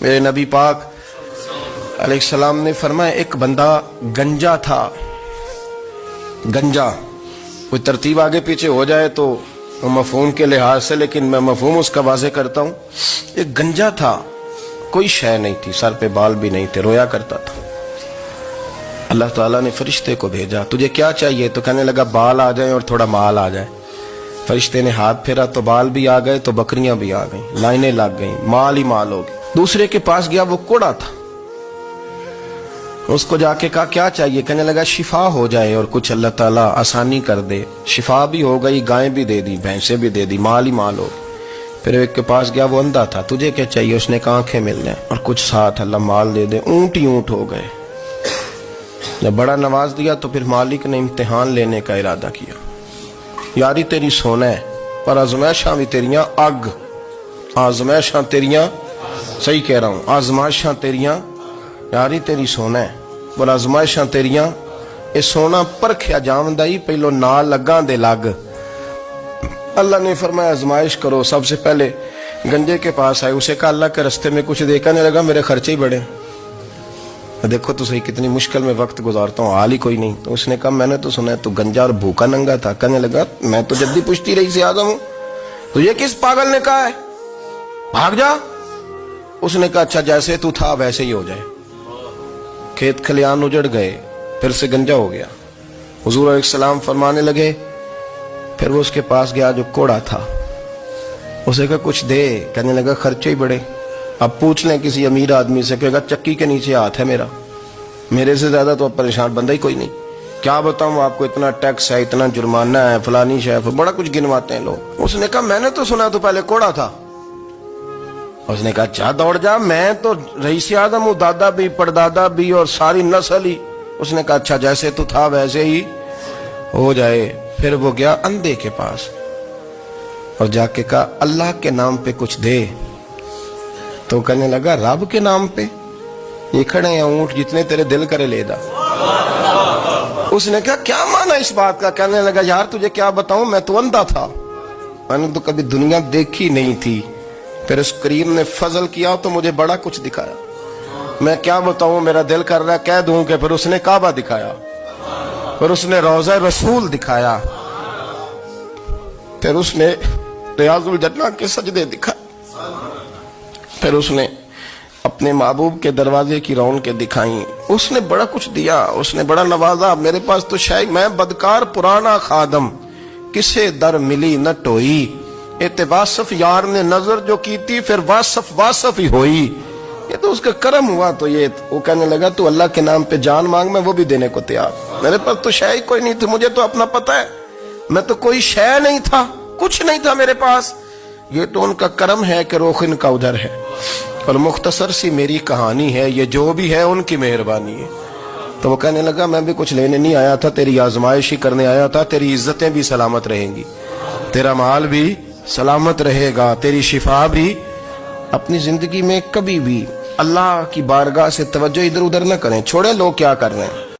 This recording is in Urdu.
میرے نبی پاک علیہ السلام نے فرمایا ایک بندہ گنجا تھا. گنجا کوئی ترتیب آگے پیچھے ہو جائے تو مفہوم کے لحاظ سے، لیکن میں مفہوم اس کا واضح کرتا ہوں. ایک گنجا تھا، کوئی شے نہیں تھی، سر پہ بال بھی نہیں تھے، رویا کرتا تھا. اللہ تعالیٰ نے فرشتے کو بھیجا، تجھے کیا چاہیے؟ تو کہنے لگا بال آ جائیں اور تھوڑا مال آ جائے. فرشتے نے ہاتھ پھیرا تو بال بھی آ گئے تو بکریاں بھی آ گئیں، لائنیں لگ گئیں، مال ہی مال ہو گئے. دوسرے کے پاس گیا، وہ کوڑا تھا. اس کو جا کے کہا کیا چاہیے؟ کہنے لگا شفا ہو جائے اور کچھ اللہ تعالیٰ آسانی کر دے. شفا بھی ہو گئی، گائیں بھی دے دی، بھینسیں بھی دے دی، مال ہی مال ہو. پھر ایک کے پاس گیا، وہ اندھا تھا، تجھے کیا چاہیے؟ اس نے کہا آنکھیں مل جائیں اور کچھ ساتھ اللہ مال دے دے. اونٹ ہی اونٹ ہو گئے. جب بڑا نواز دیا تو پھر مالک نے امتحان لینے کا ارادہ کیا. یاری تیری سونا ہے پر آزمائشاں بھی تیریاں اگ. آزمائشاں تیریاں، صحیح کہہ رہا ہوں، آزمائشاں تیریاں. یاری تیری سونا ہے پر آزمائشاں تیریاں. اے سونا پرکھیا جاوندا ہی پہلو نال لگاں دے لگ. اللہ نے فرمایا آزمائش کرو. سب سے پہلے گنجے کے پاس آئے، اسے کہا اللہ کے رستے میں کچھ دے. کہنے لگا میرے خرچے ہی بڑے. دیکھو تو صحیح کتنی مشکل میں وقت گزارتا ہوں، حال ہی کوئی نہیں. تو اس نے کہا میں نے تو سنا ہے تو گنجا اور بھوکا ننگا تھا. کہنے لگا میں تو جدی پشتی رہی سے اعظم ہوں. تو یہ کس پاگل نے کہا ہے بھاگ جا؟ اس نے کہا اچھا جیسے تو تھا ویسے ہی ہو جائے. کھیت کھلیان اجڑ گئے، پھر سے گنجا ہو گیا. حضور علیہ السلام فرمانے لگے. پھر وہ اس کے پاس گیا جو کوڑا تھا، اسے کہا کچھ دے. کہنے لگا خرچے ہی بڑے. اب پوچھ لیں کسی امیر آدمی سے، کہے گا چکی کے نیچے ہاتھ ہے میرا، میرے سے زیادہ تو اب پریشان بندہ ہی کوئی نہیں. کیا بتاؤں آپ کو، اتنا ٹیکس ہے، اتنا جرمانہ ہے، فلانی شے، بڑا کچھ گنواتے ہیں لوگ. اس نے کہا میں نے تو سنا تو پہلے کوڑا تھا. اس نے کہا اچھا دوڑ جا، میں تو رئیس اعظم ہوں، دادا بھی پردادا بھی اور ساری نسل ہی. اس نے کہا اچھا جیسے تو تھا ویسے ہی ہو جائے. پھر وہ گیا اندھے کے پاس اور جا کے کہا اللہ کے نام پہ کچھ دے. تو کہنے لگا رب کے نام پہ؟ یہ کھڑے ہیں اونٹ، جتنے تیرے دل کرے لے دا. اس نے کہا کیا معنی اس بات کا؟ کہنے لگا یار تجھے کیا بتاؤں، میں تو اندھا تھا، میں نے تو کبھی دنیا دیکھی نہیں تھی. پھر اس کریم نے فضل کیا تو مجھے بڑا کچھ دکھایا. میں کیا بتاؤں، میرا دل کر رہا ہے کہہ دوں کہ پھر اس نے کعبہ دکھایا، پھر اس نے روضہ رسول دکھایا، پھر اس نے ریاض الجنہ کے سجدے دکھائے، پھر اس نے اپنے محبوب کے دروازے کی رونقیں دکھائیں. اس نے بڑا کچھ دیا، اس نے بڑا نوازا. میرے پاس تو شاید میں بدکار پرانا خادم، کسے در ملی نہ ٹوئی. واصف یار نے نظر جو کی تھی پھر واصف ہی ہوئی. یہ تو اس کا کرم ہوا. تو یہ وہ کہنے لگا تو اللہ کے نام پہ جان مانگ، میں وہ بھی دینے کو تیار. میرے پاس تو شے کوئی نہیں تھی، مجھے تو اپنا پتہ ہے، میں تو کوئی شے نہیں تھا، کچھ نہیں تھا میرے پاس. یہ تو ان کا کرم ہے کہ رخ ان کا ادھر ہے. اور مختصر سی میری کہانی ہے، یہ جو بھی ہے ان کی مہربانی ہے. تو وہ کہنے لگا میں بھی کچھ لینے نہیں آیا تھا، تیری آزمائش ہی کرنے آیا تھا. تیری عزتیں بھی سلامت رہیں گی، تیرا مال بھی سلامت رہے گا، تیری شفا بھی. اپنی زندگی میں کبھی بھی اللہ کی بارگاہ سے توجہ ادھر ادھر نہ کریں. چھوڑیں لوگ کیا کر رہے ہیں.